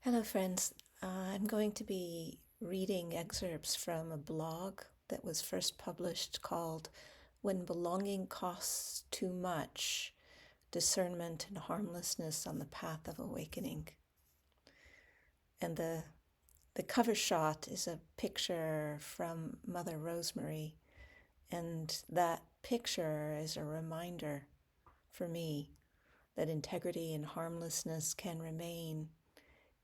Hello, friends. I'm going to be reading excerpts from a blog that was first published called When Belonging Costs Too Much, Discernment and Harmlessness on the Path of Awakening. And the cover shot is a picture from Mother Rosemary, and that picture is a reminder for me that integrity and harmlessness can remain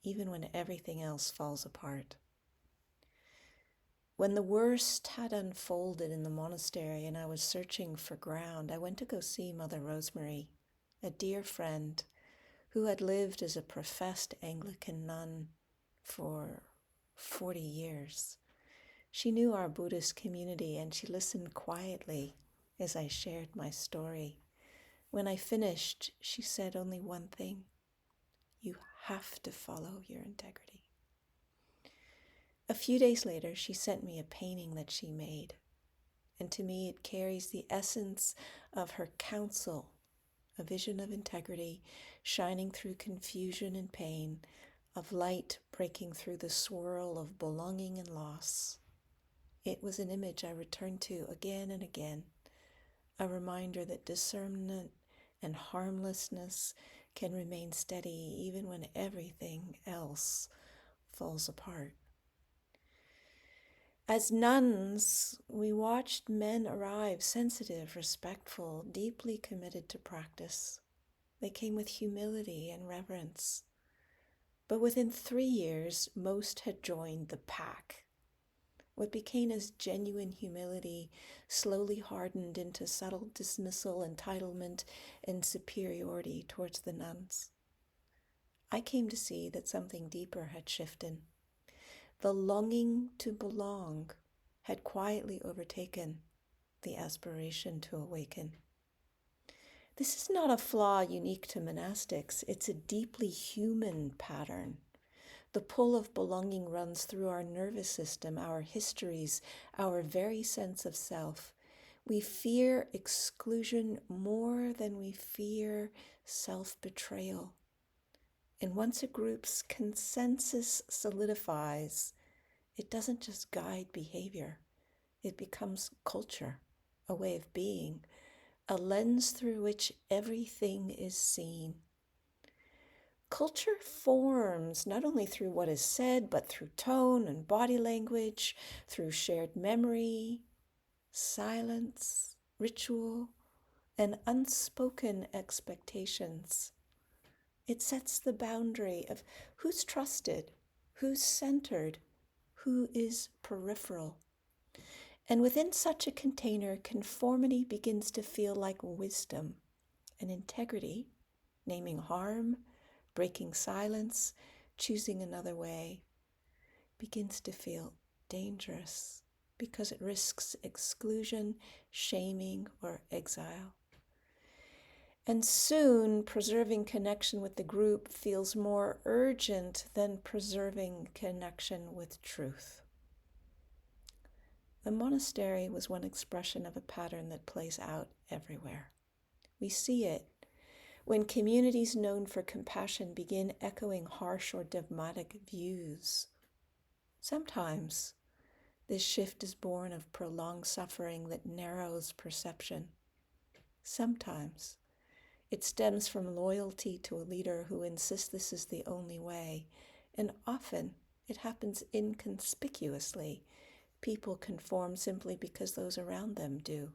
even when everything else falls apart. When the worst had unfolded in the monastery and I was searching for ground, I went to go see Mother Rosemary, a dear friend who had lived as a professed Anglican nun for 40 years. She knew our Buddhist community and she listened quietly as I shared my story. When I finished, she said only one thing: you have to follow your integrity. A few days later, she sent me a painting that she made, and to me it carries the essence of her counsel, a vision of integrity shining through confusion and pain, of light breaking through the swirl of belonging and loss. It was an image I returned to again and again, a reminder that discernment and harmlessness can remain steady even when everything else falls apart. As nuns, we watched men arrive, sensitive, respectful, deeply committed to practice. They came with humility and reverence. But within 3 years, most had joined the pack. What began as genuine humility slowly hardened into subtle dismissal, entitlement, and superiority towards the nuns. I came to see that something deeper had shifted. The longing to belong had quietly overtaken the aspiration to awaken. This is not a flaw unique to monastics. It's a deeply human pattern. The pull of belonging runs through our nervous system, our histories, our very sense of self. We fear exclusion more than we fear self-betrayal. And once a group's consensus solidifies, it doesn't just guide behavior. It becomes culture, a way of being, a lens through which everything is seen. Culture forms not only through what is said, but through tone and body language, through shared memory, silence, ritual, and unspoken expectations. It sets the boundary of who's trusted, who's centered, who is peripheral. And within such a container, conformity begins to feel like wisdom, and integrity, naming harm, breaking silence, choosing another way, begins to feel dangerous because it risks exclusion, shaming, or exile. And soon, preserving connection with the group feels more urgent than preserving connection with truth. The monastery was one expression of a pattern that plays out everywhere. We see it when communities known for compassion begin echoing harsh or dogmatic views. Sometimes this shift is born of prolonged suffering that narrows perception. Sometimes it stems from loyalty to a leader who insists this is the only way, and often it happens inconspicuously. People conform simply because those around them do.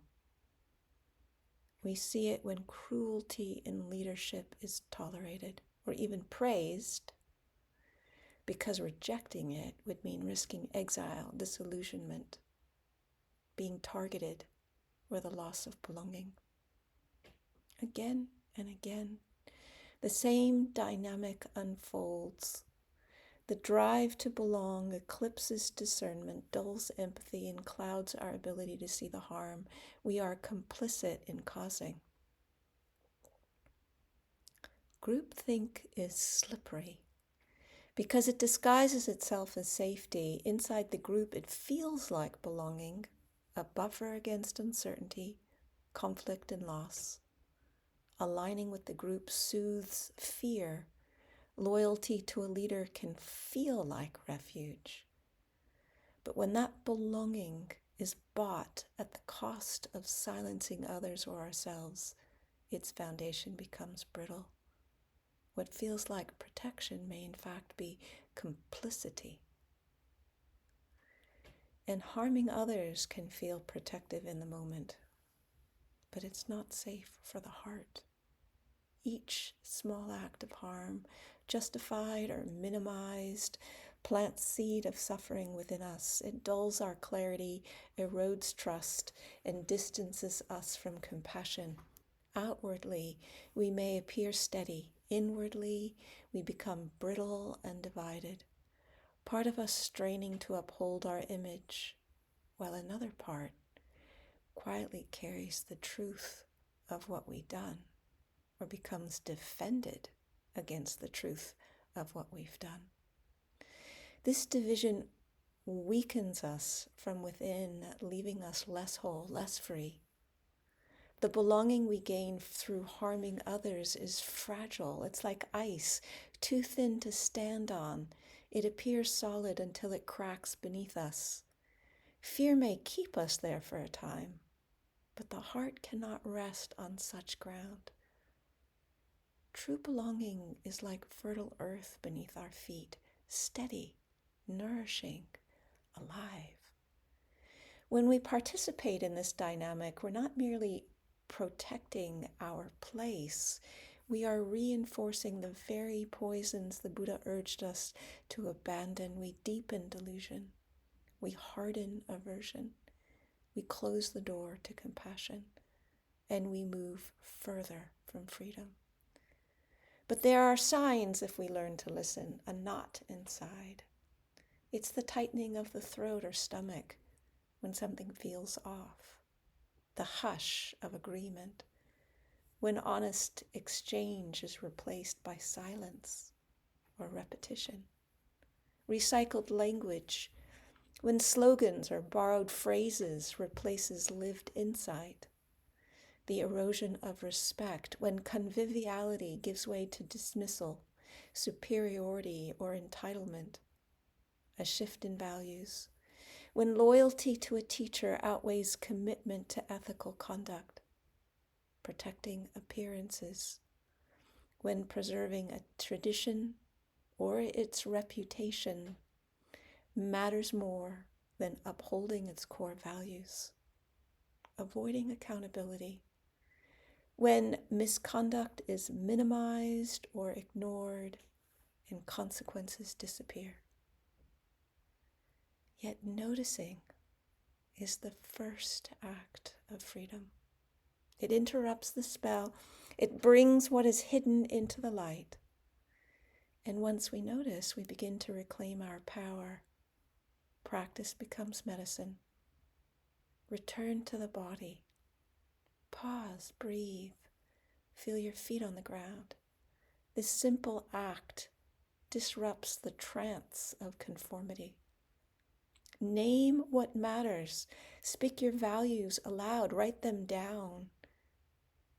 We see it when cruelty in leadership is tolerated or even praised, because rejecting it would mean risking exile, disillusionment, being targeted, or the loss of belonging. Again and again, the same dynamic unfolds. The drive to belong eclipses discernment, dulls empathy, and clouds our ability to see the harm we are complicit in causing. Groupthink is slippery because it disguises itself as safety. Inside the group, it feels like belonging, a buffer against uncertainty, conflict, and loss. Aligning with the group soothes fear Loyalty to a leader can feel like refuge. But when that belonging is bought at the cost of silencing others or ourselves, its foundation becomes brittle. What feels like protection may in fact be complicity. And harming others can feel protective in the moment, but it's not safe for the heart. Each small act of harm, justified or minimized, plants seed of suffering within us. It dulls our clarity, erodes trust, and distances us from compassion. Outwardly, we may appear steady. Inwardly, we become brittle and divided. Part of us straining to uphold our image, while another part quietly carries the truth of what we've done, or becomes defended against the truth of what we've done. This division weakens us from within, leaving us less whole, less free. The belonging we gain through harming others is fragile. It's like ice, too thin to stand on. It appears solid until it cracks beneath us. Fear may keep us there for a time, but the heart cannot rest on such ground. True belonging is like fertile earth beneath our feet, steady, nourishing, alive. When we participate in this dynamic, we're not merely protecting our place, we are reinforcing the very poisons the Buddha urged us to abandon. We deepen delusion, we harden aversion, we close the door to compassion, and we move further from freedom. But there are signs if we learn to listen, a knot inside. It's the tightening of the throat or stomach when something feels off, the hush of agreement, when honest exchange is replaced by silence or repetition, recycled language, when slogans or borrowed phrases replaces lived insight, the erosion of respect, when conviviality gives way to dismissal, superiority, or entitlement, a shift in values, when loyalty to a teacher outweighs commitment to ethical conduct, protecting appearances, when preserving a tradition or its reputation matters more than upholding its core values, avoiding accountability, when misconduct is minimized or ignored and consequences disappear. Yet noticing is the first act of freedom. It interrupts the spell. It brings what is hidden into the light. And once we notice, we begin to reclaim our power. Practice becomes medicine. Return to the body. Pause, breathe. Feel your feet on the ground. This simple act disrupts the trance of conformity. Name what matters. Speak your values aloud. Write them down.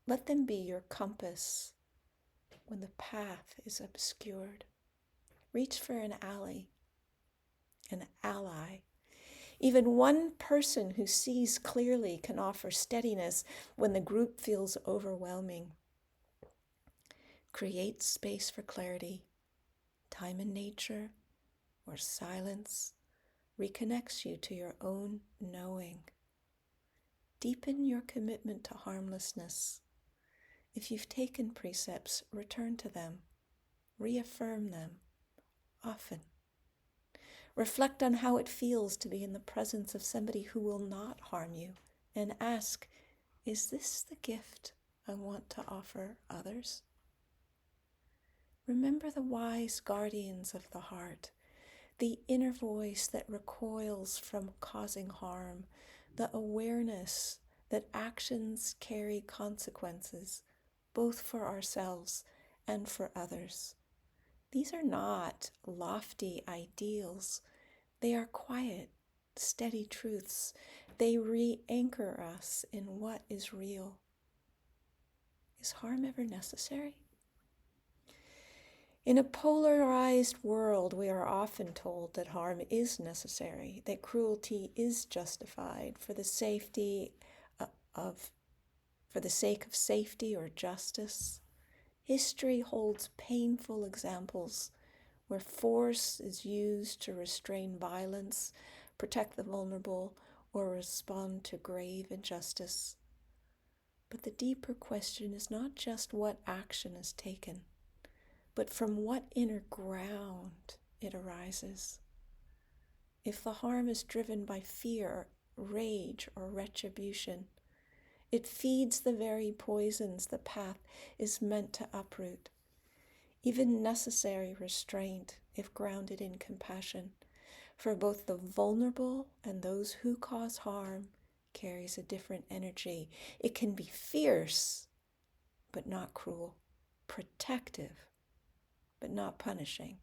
Let them be your compass when the path is obscured. Reach for an ally. Even one person who sees clearly can offer steadiness when the group feels overwhelming. Create space for clarity. Time in nature or silence reconnects you to your own knowing. Deepen your commitment to harmlessness. If you've taken precepts, return to them. Reaffirm them often. Reflect on how it feels to be in the presence of somebody who will not harm you, and ask, is this the gift I want to offer others? Remember the wise guardians of the heart, the inner voice that recoils from causing harm, the awareness that actions carry consequences, both for ourselves and for others. These are not lofty ideals. They are quiet, steady truths. They re-anchor us in what is real. Is harm ever necessary? In a polarized world, we are often told that harm is necessary, that cruelty is justified for the safety of for the sake of safety or justice. History holds painful examples where force is used to restrain violence, protect the vulnerable, or respond to grave injustice. But the deeper question is not just what action is taken, but from what inner ground it arises. If the harm is driven by fear, rage, or retribution, it feeds the very poisons the path is meant to uproot. Even necessary restraint, if grounded in compassion, for both the vulnerable and those who cause harm, carries a different energy. It can be fierce, but not cruel, protective, but not punishing.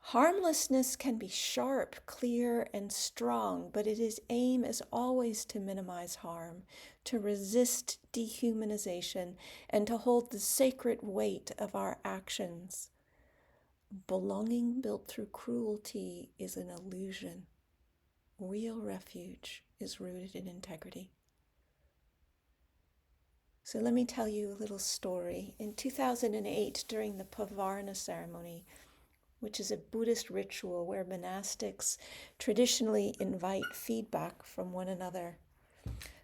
Harmlessness can be sharp, clear, and strong, but its aim is always to minimize harm, to resist dehumanization, and to hold the sacred weight of our actions. Belonging built through cruelty is an illusion. Real refuge is rooted in integrity. So let me tell you a little story. In 2008, during the Pavarna ceremony, which is a Buddhist ritual where monastics traditionally invite feedback from one another,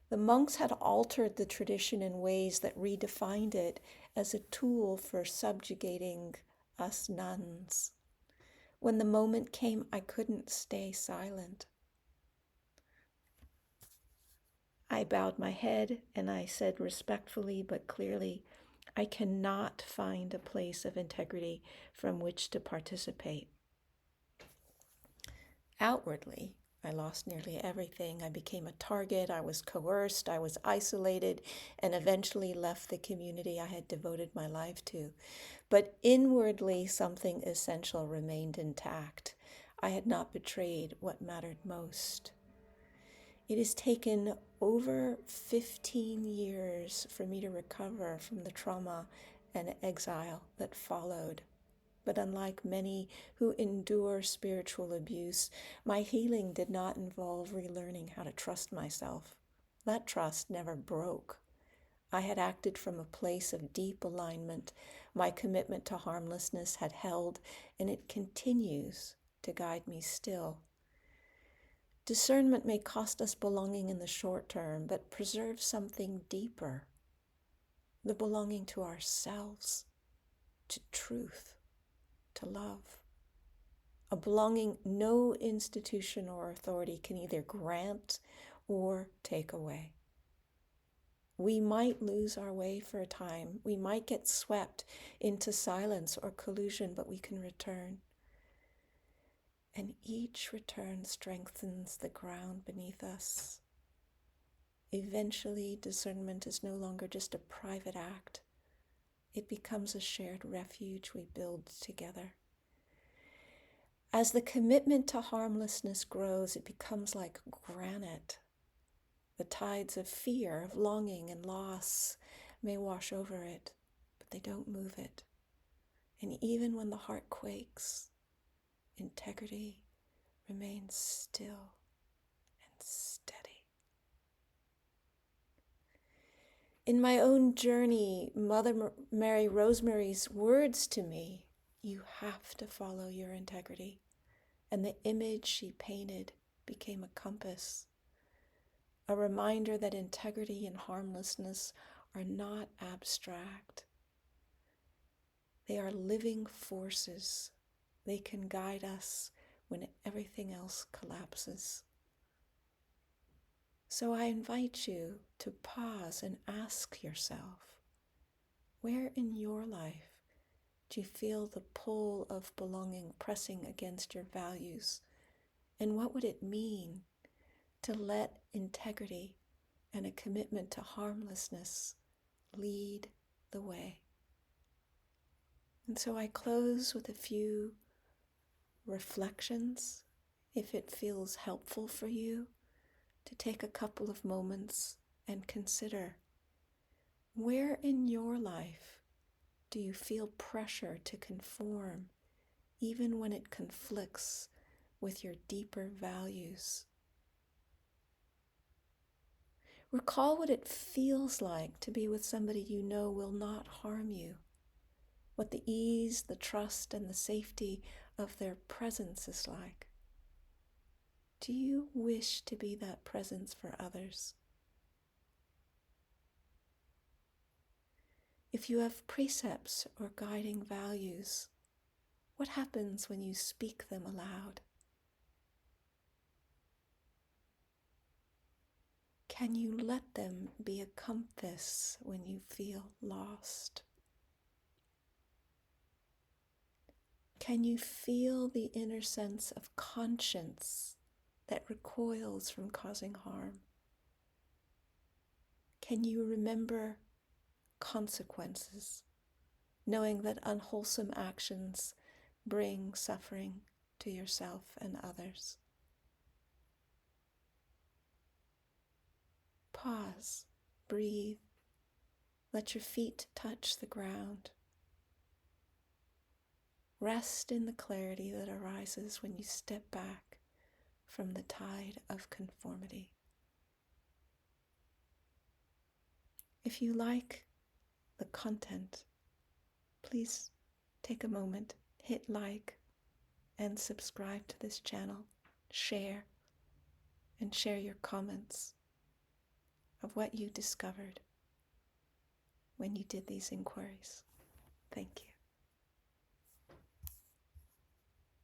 the monks had altered the tradition in ways that redefined it as a tool for subjugating us nuns. When the moment came, I couldn't stay silent. I bowed my head and I said respectfully but clearly, I cannot find a place of integrity from which to participate. Outwardly, I lost nearly everything. I became a target, I was coerced, I was isolated, and eventually left the community I had devoted my life to. But inwardly, something essential remained intact. I had not betrayed what mattered most. It has taken over 15 years for me to recover from the trauma and exile that followed. But unlike many who endure spiritual abuse, my healing did not involve relearning how to trust myself. That trust never broke. I had acted from a place of deep alignment. My commitment to harmlessness had held, and it continues to guide me still. Discernment may cost us belonging in the short term, but preserve something deeper, the belonging to ourselves, to truth, to love. A belonging no institution or authority can either grant or take away. We might lose our way for a time. We might get swept into silence or collusion, but we can return. And each return strengthens the ground beneath us. Eventually, discernment is no longer just a private act. It becomes a shared refuge we build together. As the commitment to harmlessness grows, it becomes like granite. The tides of fear, of longing, and loss may wash over it, but they don't move it. And even when the heart quakes, integrity remains still and steady. In my own journey, Mother Mary Rosemary's words to me, you have to follow your integrity. And the image she painted became a compass, a reminder that integrity and harmlessness are not abstract. They are living forces. They can guide us when everything else collapses. So I invite you to pause and ask yourself, where in your life do you feel the pull of belonging pressing against your values? And what would it mean to let integrity and a commitment to harmlessness lead the way? And so I close with a few reflections, if it feels helpful for you, to take a couple of moments and consider, where in your life Do you feel pressure to conform, even when it conflicts with your deeper values? Recall what it feels like to be with somebody you know will not harm you, what the ease, the trust, and the safety of their presence is like. Do you wish to be that presence for others? If you have precepts or guiding values, what happens when you speak them aloud? Can you let them be a compass when you feel lost? Can you feel the inner sense of conscience that recoils from causing harm? Can you remember consequences, knowing that unwholesome actions bring suffering to yourself and others? Pause, breathe, let your feet touch the ground. Rest in the clarity that arises when you step back from the tide of conformity. If you like the content, please take a moment, hit like, and subscribe to this channel. Share, and share your comments of what you discovered when you did these inquiries. Thank you.